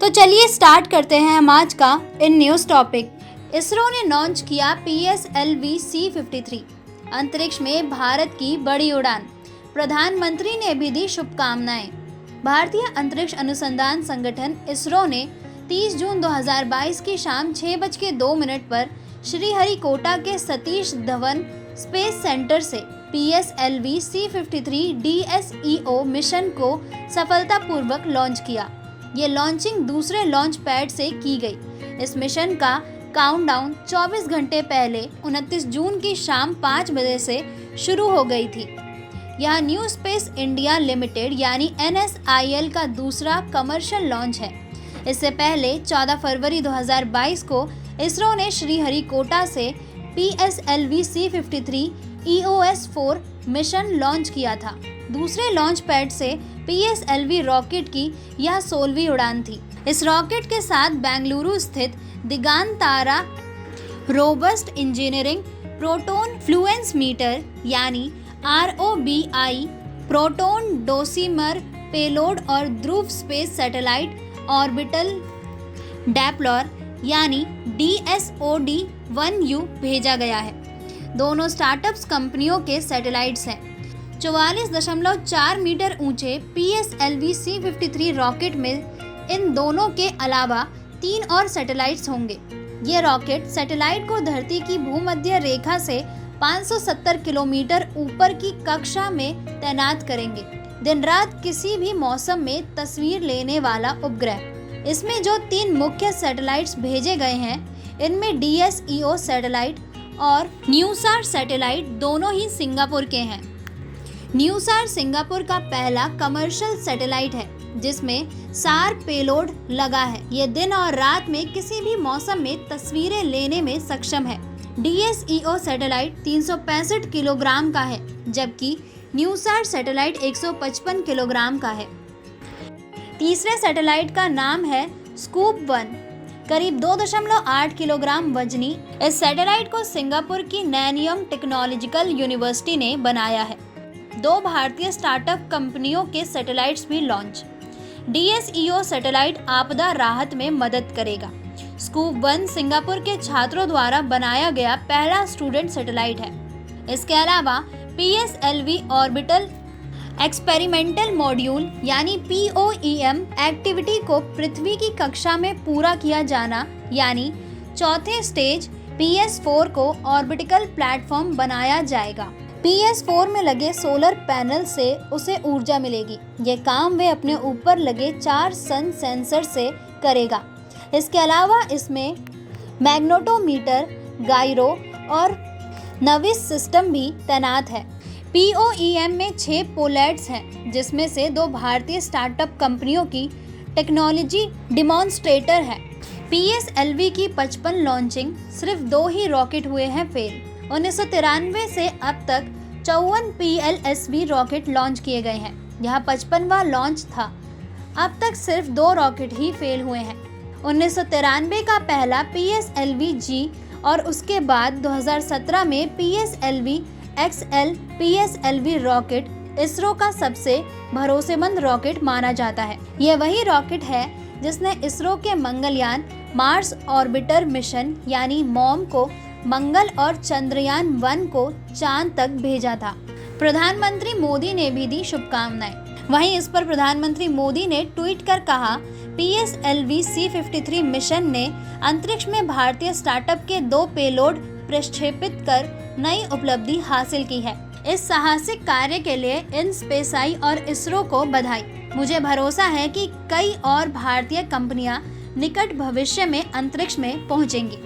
तो चलिए स्टार्ट करते हैं हम आज का इन न्यूज़ टॉपिक। इसरो ने लॉन्च किया PSLV C-53, अंतरिक्ष में भारत की बड़ी उड़ान। प्रधानमंत्री ने भी दी शुभकामनाएं। भारतीय अंतरिक्ष अनुसंधान संगठन इसरो ने 30 जून 2022 की शाम 6:02 पर श्रीहरिकोटा के सतीश धवन स्पेस सेंटर से PSLV C-53 DSEO मिशन को सफलतापूर्वक लॉन्च किया। ये लॉन्चिंग दूसरे लॉन्च पैड से की गई। इस मिशन का काउंटडाउन 24 घंटे पहले 29 जून की शाम 5 बजे से शुरू हो गई थी। यह न्यू स्पेस इंडिया लिमिटेड यानी NSIL का दूसरा कमर्शियल लॉन्च है। इससे पहले 14 फरवरी 2022 को इसरो ने श्रीहरिकोटा से PSLV C-53 EOS-4 mission launch किया था। दूसरे लॉन्च पैड से PSLV रॉकेट की यह 16वीं उड़ान थी। इस रॉकेट के साथ बेंगलुरु स्थित Digantara robust engineering proton fluence meter यानी ROBI, प्रोटॉन डोसिमर पेलोड और Dhruva space satellite orbital deployer यानी DSOD-1U भेजा गया है। दोनों स्टार्टअप्स कंपनियों के सैटेलाइट्स हैं। 44.4 मीटर ऊंचे PSLV C-53 रॉकेट में इन दोनों के अलावा 3 और सैटेलाइट्स होंगे। ये रॉकेट सैटेलाइट को धरती की भूमध्य रेखा से 570 किलोमीटर ऊपर की कक्षा में तैनात करेंगे। दिन रात किसी भी मौसम में तस्वीर लेने वाला उपग्रह। इसमें जो 3 मुख्य सैटेलाइट्स भेजे गए हैं, इनमें DSEO सैटेलाइट और न्यूसार सैटेलाइट दोनों ही सिंगापुर के हैं। न्यूसार सिंगापुर का पहला कमर्शियल सैटेलाइट है जिसमें SAR पेलोड लगा है। ये दिन और रात में किसी भी मौसम में तस्वीरें लेने में सक्षम है। DSEO सैटेलाइट 365 किलोग्राम का है जबकि न्यूसार सैटेलाइट 155 किलोग्राम का है। तीसरे सैटेलाइट का नाम है स्कूप 1, करीब 2.8 किलोग्राम वजनी। इस सैटेलाइट को सिंगापुर की नैनयंग टेक्नोलॉजिकल यूनिवर्सिटी ने बनाया है। 2 भारतीय स्टार्टअप कंपनियों के सैटेलाइट्स भी लॉन्च। DSEO सैटेलाइट आपदा राहत में मदद करेगा। स्कूप 1 सिंगापुर के छात्रों द्वारा बनाया गया पहला स्टूडेंट सैटेलाइट है। इसके अलावा PSLV ऑर्बिटल एक्सपेरिमेंटल मॉड्यूल यानी POEM एक्टिविटी को पृथ्वी की कक्षा में पूरा किया जाना यानी चौथे स्टेज PS4 को ऑर्बिटिकल प्लेटफॉर्म बनाया जाएगा। PS4 में लगे सोलर पैनल से उसे ऊर्जा मिलेगी। ये काम वे अपने ऊपर लगे 4 सन सेंसर से करेगा। इसके अलावा इसमें मैग्नेटोमीटर, गायरो और नविस सिस्टम भी तैनात है। POEM में 6 पोलैट्स हैं जिसमें से 2 भारतीय स्टार्टअप कंपनियों की टेक्नोलॉजी डिमॉन्स्ट्रेटर है। PSLV की 55 लॉन्चिंग, सिर्फ 2 ही रॉकेट हुए हैं फेल। 1993 से अब तक 54 PLSV रॉकेट लॉन्च किए गए हैं। यह 55वां लॉन्च था। अब तक सिर्फ 2 रॉकेट ही फेल हुए हैं। 1993 का पहला PSLV-G और उसके बाद 2017 में PSLV XL PSLV rocket ISRO का सबसे भरोसेमंद रॉकेट माना जाता है। यह वही रॉकेट है जिसने इसरो के मंगलयान मार्स ऑर्बिटर मिशन यानी MOM को मंगल और चंद्रयान 1 को चांद तक भेजा था। प्रधानमंत्री मोदी ने भी दी शुभकामनाएं। वहीं इस पर प्रधानमंत्री मोदी ने ट्वीट कर कहा, PSLV C-53 मिशन ने अंतरिक्ष में भारतीय स्टार्टअप के 2 पेलोड प्रक्षेपित कर नई उपलब्धि हासिल की है। इस साहसिक कार्य के लिए InSpaceI और इसरो को बधाई। मुझे भरोसा है कि कई और भारतीय कंपनियां निकट भविष्य में अंतरिक्ष में पहुंचेंगी।